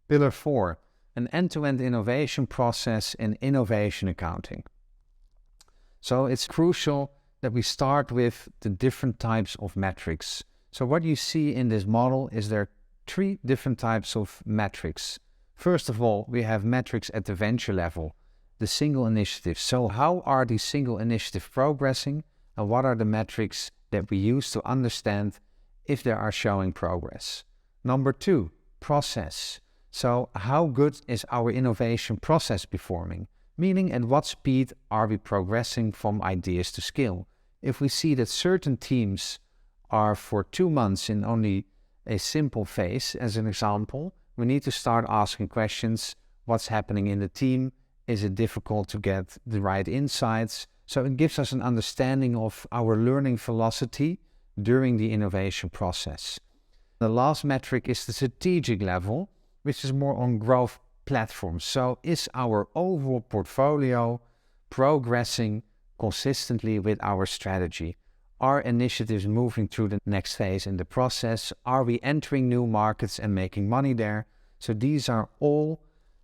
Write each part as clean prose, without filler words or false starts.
Pillar 4, an end-to-end innovation process in innovation accounting. So it's crucial that we start with the different types of metrics. So what you see in this model is there are 3 different types of metrics. First of all, we have metrics at the venture level, the single initiatives. So how are these single initiatives progressing, and what are the metrics that we use to understand if they are showing progress? Number 2, process. So how good is our innovation process performing? Meaning, at what speed are we progressing from ideas to scale? If we see that certain teams are for 2 months in only a simple phase, as an example, we need to start asking questions. What's happening in the team? Is it difficult to get the right insights? So it gives us an understanding of our learning velocity during the innovation process. The last metric is the strategic level, which is more on growth platforms. So is our overall portfolio progressing consistently with our strategy? Are initiatives moving through the next phase in the process? Are we entering new markets and making money there? So these are all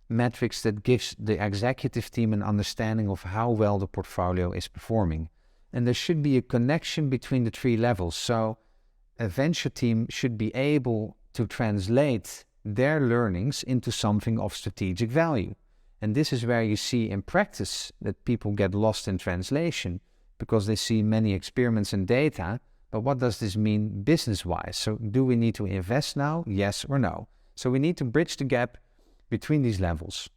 metrics that gives the executive team an understanding of how well the portfolio is performing. And there should be a connection between the 3 levels. So a venture team should be able to translate their learnings into something of strategic value. And this is where you see in practice that people get lost in translation because they see many experiments and data, but what does this mean business-wise? So do we need to invest now? Yes or no? So we need to bridge the gap between these levels.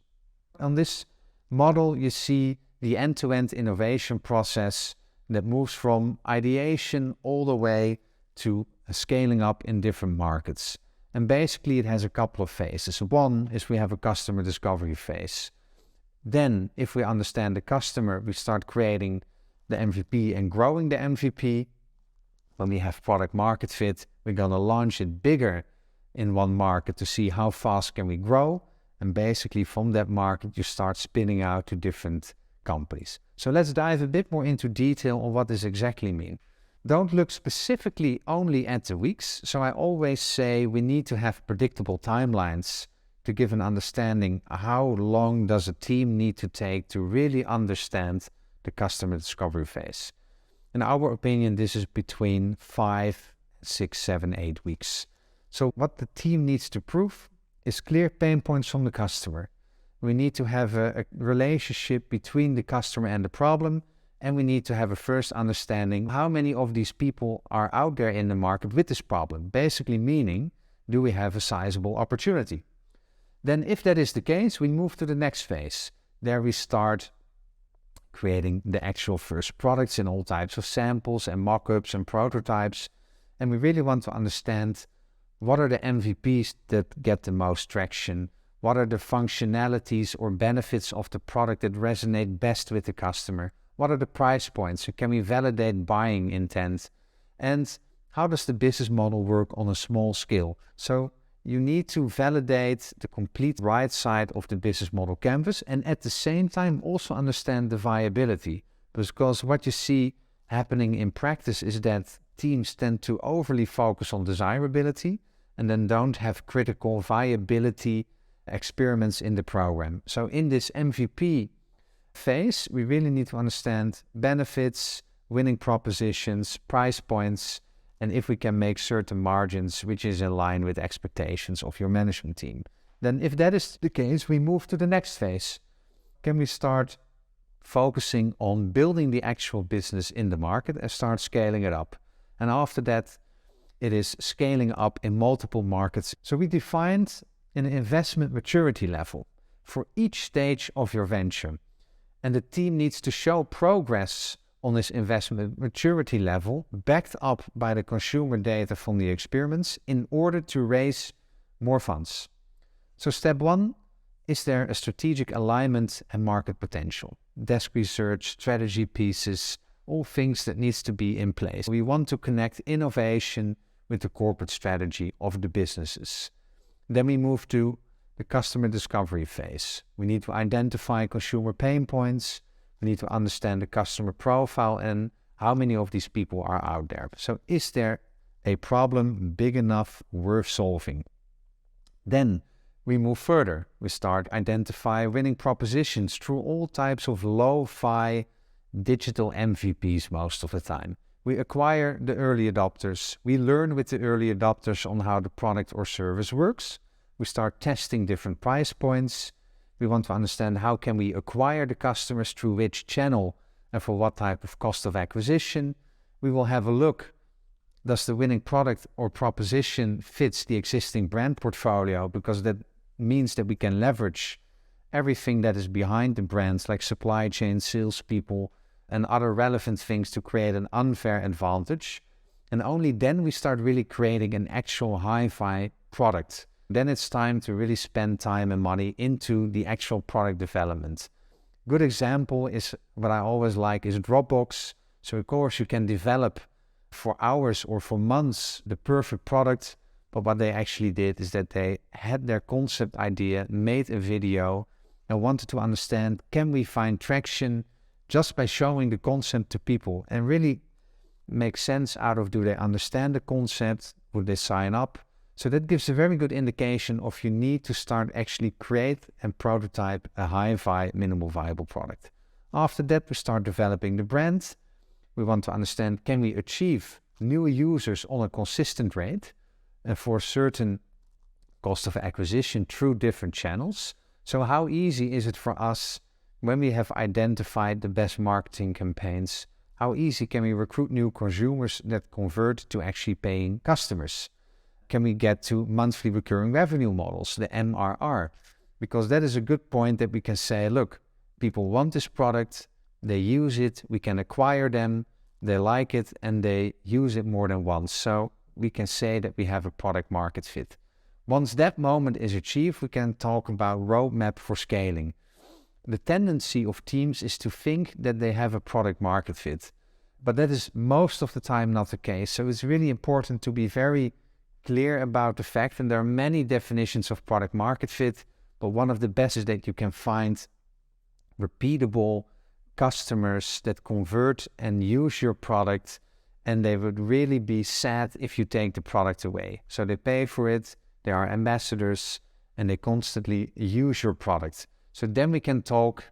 On this model, you see the end-to-end innovation process that moves from ideation all the way to scaling up in different markets. And basically it has a couple of phases. One is we have a customer discovery phase. Then if we understand the customer, we start creating the MVP and growing the MVP. When we have product market fit, we're going to launch it bigger in one market to see how fast can we grow. And basically from that market, you start spinning out to different companies. So let's dive a bit more into detail on what this exactly means. Don't look specifically only at the weeks. So I always say we need to have predictable timelines to give an understanding how long does a team need to take to really understand the customer discovery phase. In our opinion, this is between 5, 6, 7, 8 weeks. So what the team needs to prove is clear pain points from the customer. We need to have a relationship between the customer and the problem. And we need to have a first understanding how many of these people are out there in the market with this problem. Basically meaning, do we have a sizable opportunity? Then if that is the case, we move to the next phase. There we start creating the actual first products in all types of samples and mock-ups and prototypes. And we really want to understand what are the MVPs that get the most traction? What are the functionalities or benefits of the product that resonate best with the customer? What are the price points? So can we validate buying intent? And how does the business model work on a small scale? So you need to validate the complete right side of the business model canvas and at the same time also understand the viability. Because what you see happening in practice is that teams tend to overly focus on desirability and then don't have critical viability experiments in the program. So in this MVP phase, we really need to understand benefits, winning propositions, price points, and if we can make certain margins which is in line with expectations of your management team. Then if that is the case, we move to the next phase. Can we start focusing on building the actual business in the market and start scaling it up? And after that, it is scaling up in multiple markets. So we defined an investment maturity level for each stage of your venture. And the team needs to show progress on this investment maturity level, backed up by the consumer data from the experiments in order to raise more funds. So step 1, is there a strategic alignment and market potential? Desk research, strategy pieces, all things that needs to be in place. We want to connect innovation with the corporate strategy of the businesses. Then we move to the customer discovery phase. We need to identify consumer pain points. We need to understand the customer profile and how many of these people are out there. So is there a problem big enough worth solving? Then We move further. We start identify winning propositions through all types of lo-fi digital MVPs most of the time. We acquire the early adopters. We learn with the early adopters on how the product or service works. We start testing different price points. We want to understand how can we acquire the customers through which channel and for what type of cost of acquisition. We will have a look. Does the winning product or proposition fits the existing brand portfolio? Because that means that we can leverage everything that is behind the brands, like supply chain, salespeople, and other relevant things to create an unfair advantage. And only then we start really creating an actual hi-fi product. Then it's time to really spend time and money into the actual product development. Good example is what I always like is Dropbox. So of course you can develop for hours or for months the perfect product, but what they actually did is that they had their concept idea, made a video, and wanted to understand, can we find traction just by showing the concept to people and really make sense out of, do they understand the concept, would they sign up? So that gives a very good indication of you need to start actually create and prototype a hi-fi minimal viable product. After that, we start developing the brand. We want to understand, can we achieve new users on a consistent rate and for a certain cost of acquisition through different channels? So how easy is it for us when we have identified the best marketing campaigns? How easy can we recruit new consumers that convert to actually paying customers? Can we get to monthly recurring revenue models, the MRR? Because that is a good point that we can say, look, people want this product, they use it, we can acquire them, they like it, and they use it more than once. So we can say that we have a product market fit. Once that moment is achieved, we can talk about roadmap for scaling. The tendency of teams is to think that they have a product market fit, but that is most of the time not the case. So it's really important to be very clear about the fact, and there are many definitions of product market fit, but one of the best is that you can find repeatable customers that convert and use your product, and they would really be sad if you take the product away. So they pay for it, they are ambassadors, and they constantly use your product. So then we can talk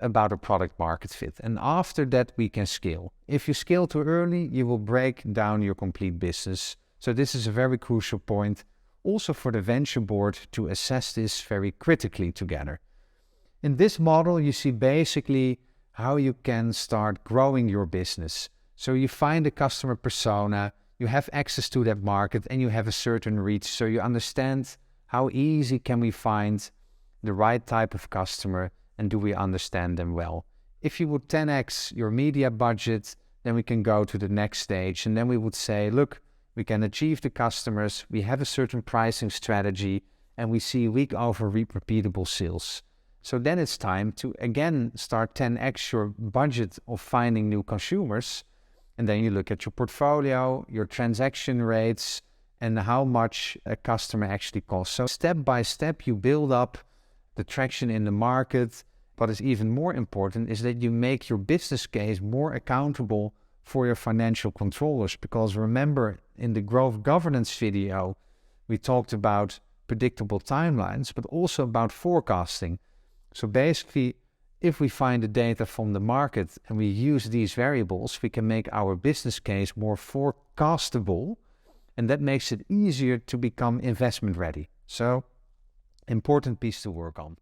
about a product market fit. And after that, we can scale. If you scale too early, you will break down your complete business. So this is a very crucial point also for the venture board to assess this very critically together. In this model, you see basically how you can start growing your business. So you find a customer persona, you have access to that market, and you have a certain reach. So you understand how easy can we find the right type of customer, and do we understand them well? If you would 10x your media budget, then we can go to the next stage. And then we would say, look, we can achieve the customers, we have a certain pricing strategy, and we see week over week repeatable sales. So then it's time to again start 10x your budget of finding new consumers. And then you look at your portfolio, your transaction rates, and how much a customer actually costs. So step by step, you build up the traction in the market. What is even more important is that you make your business case more accountable for your financial controllers. Because remember, in the growth governance video, we talked about predictable timelines, but also about forecasting. So basically, if we find the data from the market and we use these variables, we can make our business case more forecastable, and that makes it easier to become investment ready. So, important piece to work on.